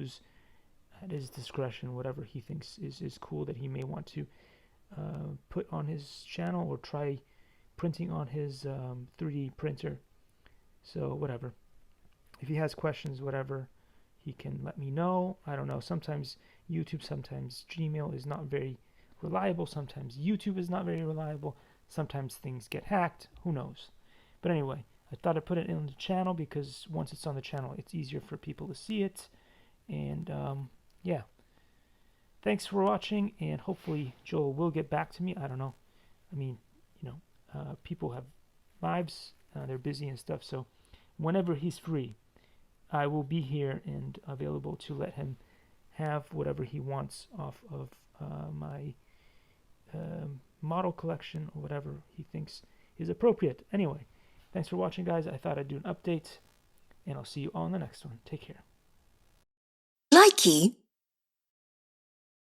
choose at his discretion whatever he thinks is cool that he may want to put on his channel or try printing on his 3D printer. So whatever. If he has questions, whatever, he can let me know. I don't know. Sometimes YouTube, sometimes Gmail is not very reliable. Sometimes YouTube is not very reliable. Sometimes things get hacked. Who knows? But anyway, I thought I'd put it in the channel because once it's on the channel, it's easier for people to see it. And yeah, thanks for watching. And hopefully Joel will get back to me. I don't know. I mean, people have lives. They're busy and stuff. So whenever he's free, I will be here and available to let him have whatever he wants off of my model collection or whatever he thinks is appropriate. Anyway, thanks for watching, guys. I thought I'd do an update, and I'll see you all in the next one. Take care. Likey.